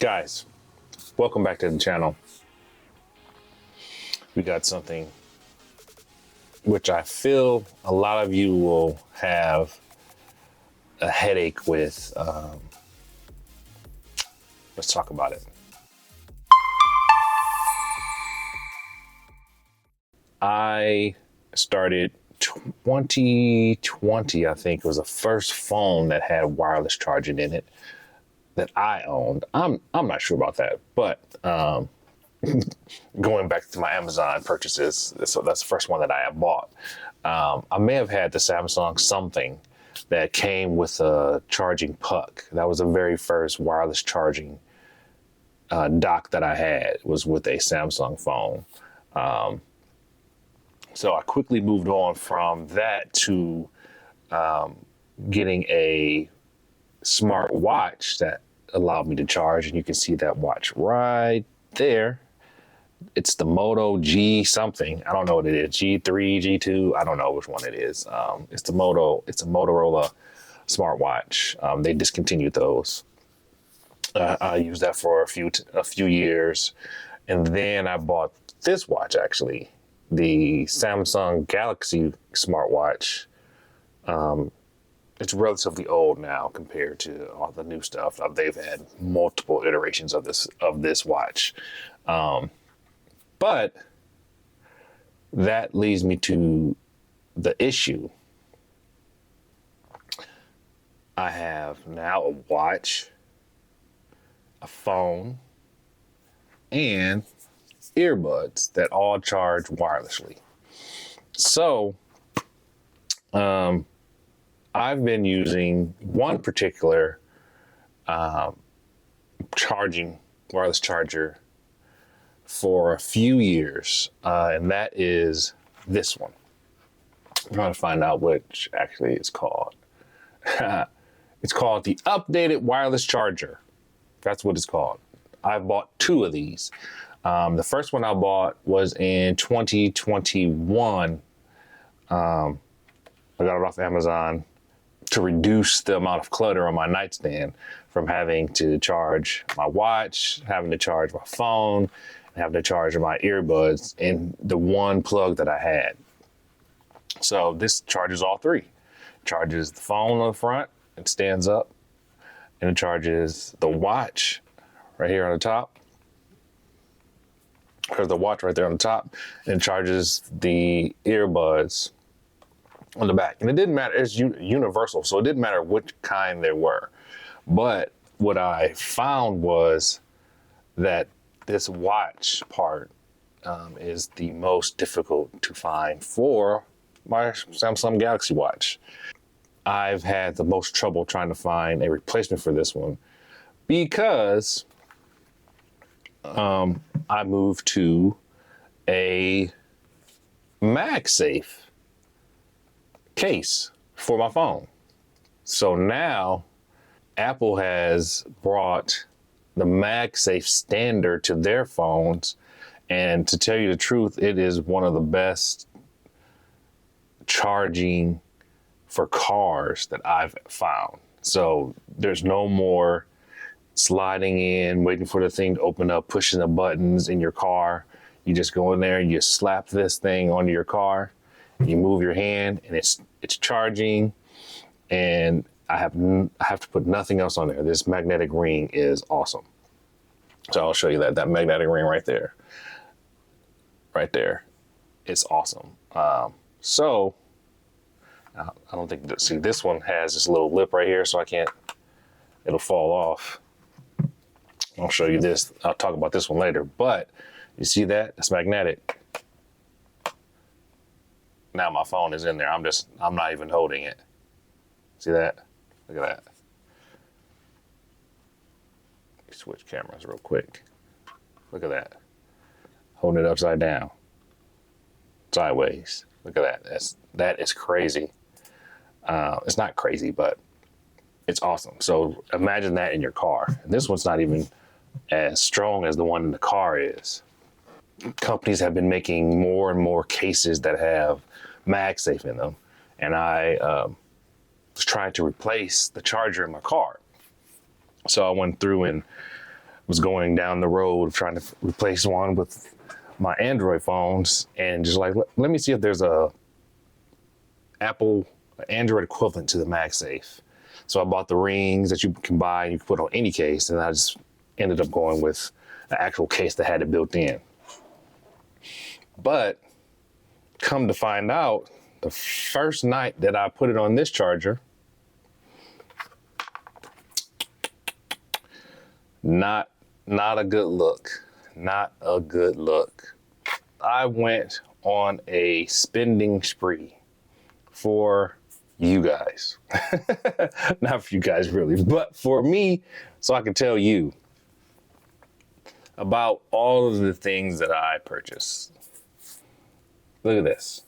Guys, welcome back to the channel. We got something which I feel a lot of you will have a headache with. Let's talk about it. I started 2020, I think, was the first phone that had wireless charging in it that I owned. I'm not sure about that, but going back to my Amazon purchases, so that's the first one that I have bought. I may have had the Samsung something that came with a charging puck. That was the very first wireless charging dock that I had, was with a Samsung phone. So I quickly moved on from that to getting a smart watch that allowed me to charge. And you can see that watch right there. It's the Moto G something. I don't know what it is. G3, G2. I don't know which one it is. It's a Motorola smartwatch. They discontinued those. I used that for a few years. And then I bought this watch, actually, the Samsung Galaxy smartwatch. It's relatively old now compared to all the new stuff. They've had multiple iterations of this watch. But that leads me to the issue. I have now a watch, a phone, and earbuds that all charge wirelessly. So, I've been using one particular wireless charger for a few years, and that is this one. I'm trying to find out which actually it's called. It's called the updated wireless charger. That's what it's called. I bought two of these. The first one I bought was in 2021. I got it off Amazon to reduce the amount of clutter on my nightstand from having to charge my watch, having to charge my phone, and having to charge my earbuds in the one plug that I had. So this charges all three. It charges the phone on the front, it stands up, and it charges the watch right here on the top. There's the watch right there on the top, and it charges the earbuds on the back. And it didn't matter, it's universal, so it didn't matter which kind they were. But what I found was that this watch part is the most difficult to find for my Samsung Galaxy watch. I've had the most trouble trying to find a replacement for this one because I moved to a MagSafe case for my phone. So now Apple has brought the MagSafe standard to their phones, and to tell you the truth, it is one of the best charging for cars that I've found. So there's no more sliding in, waiting for the thing to open up, pushing the buttons in your car. You just go in there and you slap this thing onto your car, you move your hand, and it's charging. And I have to put nothing else on there. This magnetic ring is awesome. So I'll show you that magnetic ring right there. Right there. It's awesome. So I don't think, see, this one has this little lip right here, so it'll fall off. I'll show you this. I'll talk about this one later, but you see that? It's magnetic. Now my phone is in there. I'm not even holding it. See that? Look at that. Switch cameras real quick. Look at that. Holding it upside down. Sideways. Look at that. That is crazy. It's not crazy, but it's awesome. So imagine that in your car. And this one's not even as strong as the one in the car is. Companies have been making more and more cases that have MagSafe in them. And I was trying to replace the charger in my car. So I went through and was going down the road trying to replace one with my Android phones, and just like, let me see if there's a Apple Android equivalent to the MagSafe. So I bought the rings that you can buy and you can put on any case, and I just ended up going with the actual case that had it built in. But come to find out, the first night that I put it on this charger, not a good look. Not a good look. I went on a spending spree for you guys. Not for you guys really, but for me, so I can tell you about all of the things that I purchased. Look at this.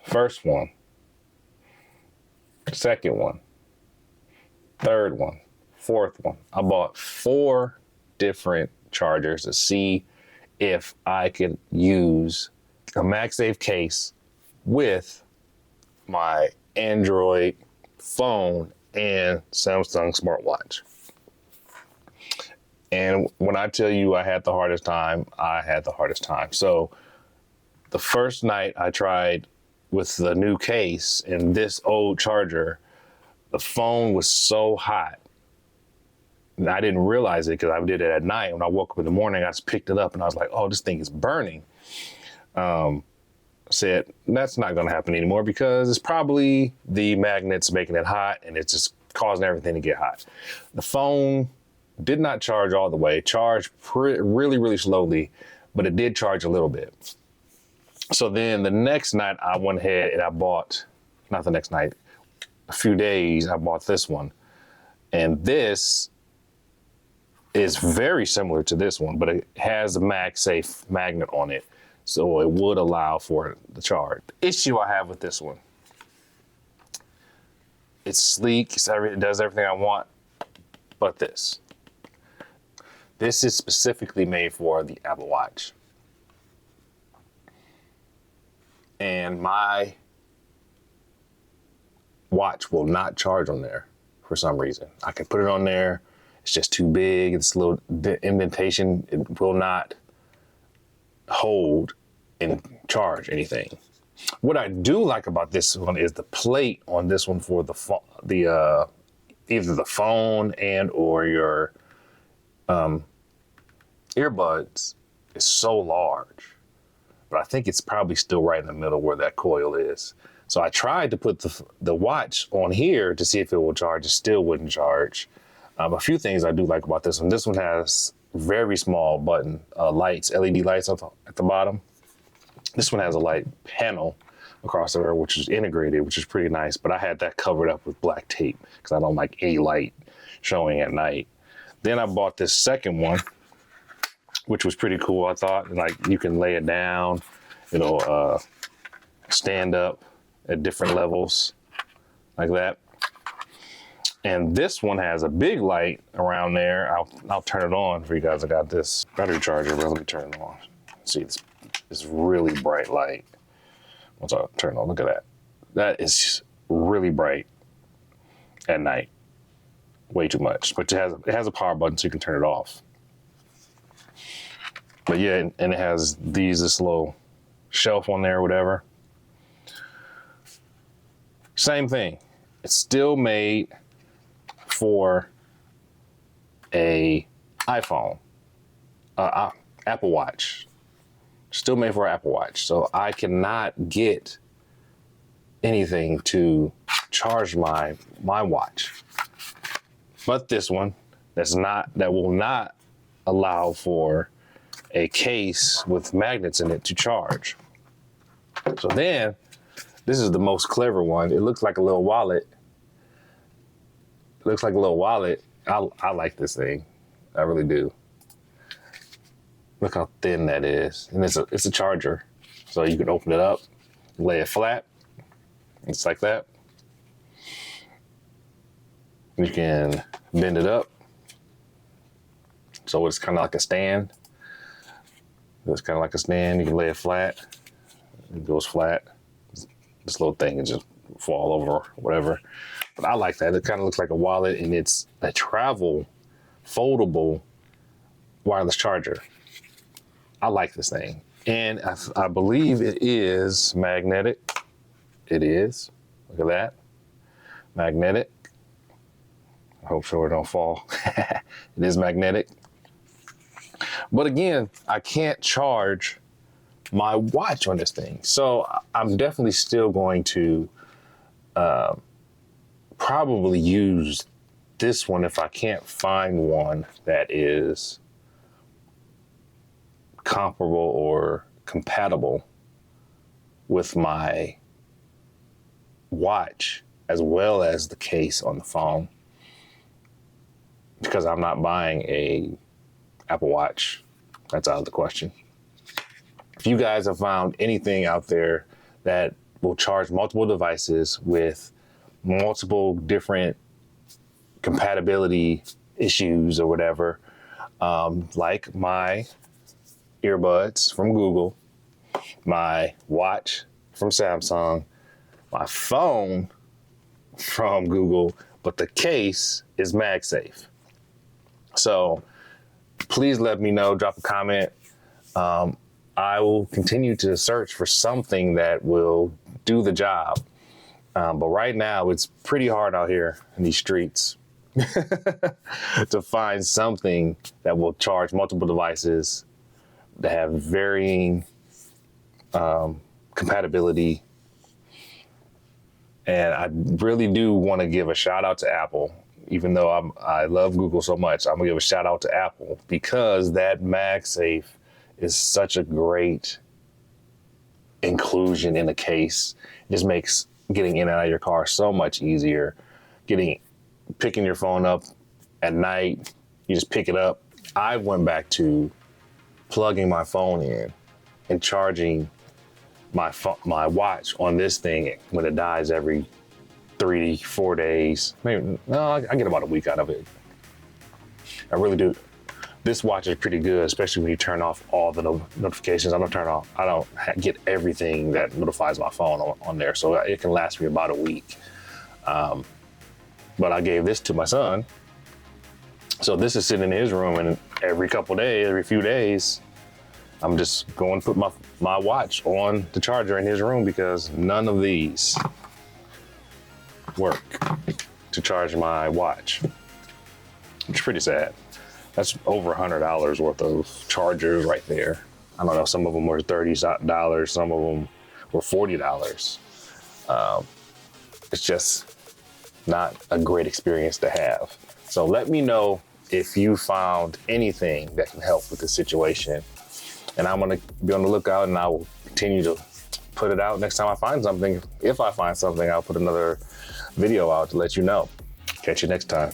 First one, second one, third one, fourth one. I bought 4 different chargers to see if I could use a MagSafe case with my Android phone and Samsung smartwatch. And when I tell you I had the hardest time, I had the hardest time. So the first night I tried with the new case and this old charger, the phone was so hot. And I didn't realize it because I did it at night. When I woke up in the morning, I just picked it up and I was like, oh, this thing is burning. Said, that's not going to happen anymore because it's probably the magnets making it hot and it's just causing everything to get hot. The phone did not charge all the way, charged really, really slowly, but it did charge a little bit. So then the next night I went ahead and I bought, not the next night, a few days, I bought this one. And this is very similar to this one, but it has a MagSafe magnet on it. So it would allow for the charge. The issue I have with this one, it's sleek, it does everything I want, but this is specifically made for the Apple Watch. And my watch will not charge on there for some reason. I can put it on there, it's just too big, it's a little indentation, it will not hold and charge anything. What I do like about this one is the plate on this one for the either the phone and or your earbuds is so large, but I think it's probably still right in the middle where that coil is. So I tried to put the watch on here to see if it will charge. It still wouldn't charge. A few things I do like about this one. This one has very small button lights, LED lights at the bottom. This one has a light panel across there, which is integrated, which is pretty nice. But I had that covered up with black tape because I don't like any light showing at night. Then I bought this second one, which was pretty cool, I thought. And like you can lay it down, stand up at different levels like that. And this one has a big light around there. I'll turn it on for you guys. I got this battery charger, but let me turn it on. See, this really bright light. Once I turn it on, look at that. That is really bright at night. Way too much. But it has a power button so you can turn it off. But yeah, and it has this little shelf on there or whatever. Same thing. It's still made for a iPhone, Apple Watch. Still made for an Apple Watch. So I cannot get anything to charge my watch. But this one, that will not allow for a case with magnets in it to charge. So then, this is the most clever one. It looks like a little wallet. I like this thing. I really do. Look how thin that is. And it's a charger. So you can open it up, lay it flat. It's like that. You can bend it up. So it's kind of like a stand. It's kind of like a stand. You can lay it flat. It goes flat. This little thing can just fall over, whatever. But I like that. It kind of looks like a wallet, and it's a travel, foldable wireless charger. I like this thing. And I believe it is magnetic. It is. Look at that. Magnetic. I hope so it don't fall. It is magnetic. But again, I can't charge my watch on this thing. So I'm definitely still going to probably use this one if I can't find one that is comparable or compatible with my watch as well as the case on the phone, because I'm not buying a Apple Watch. That's out of the question. If you guys have found anything out there that will charge multiple devices with multiple different compatibility issues or whatever, like my earbuds from Google, my watch from Samsung, my phone from Google, but the case is MagSafe. So please let me know, drop a comment. I will continue to search for something that will do the job. But right now it's pretty hard out here in these streets to find something that will charge multiple devices that have varying compatibility. And I really do want to give a shout out to Apple. Even though I love Google so much, I'm gonna give a shout out to Apple because that MagSafe is such a great inclusion in the case. It just makes getting in and out of your car so much easier. Picking your phone up at night, you just pick it up. I went back to plugging my phone in and charging my watch on this thing when it dies every 3-4 days. Maybe, no, I get about a week out of it. I really do. This watch is pretty good, especially when you turn off all the notifications. I don't get everything that notifies my phone on there, so it can last me about a week. But I gave this to my son. So this is sitting in his room, and every few days, I'm just going to put my watch on the charger in his room because none of these work to charge my watch. It's pretty sad. That's over $100 worth of chargers right there. I don't know, some of them were $30, some of them were $40. It's just not a great experience to have. So let me know if you found anything that can help with this situation. And I'm gonna be on the lookout, and I will continue to put it out next time I find something. If I find something, I'll put another video out to let you know. Catch you next time.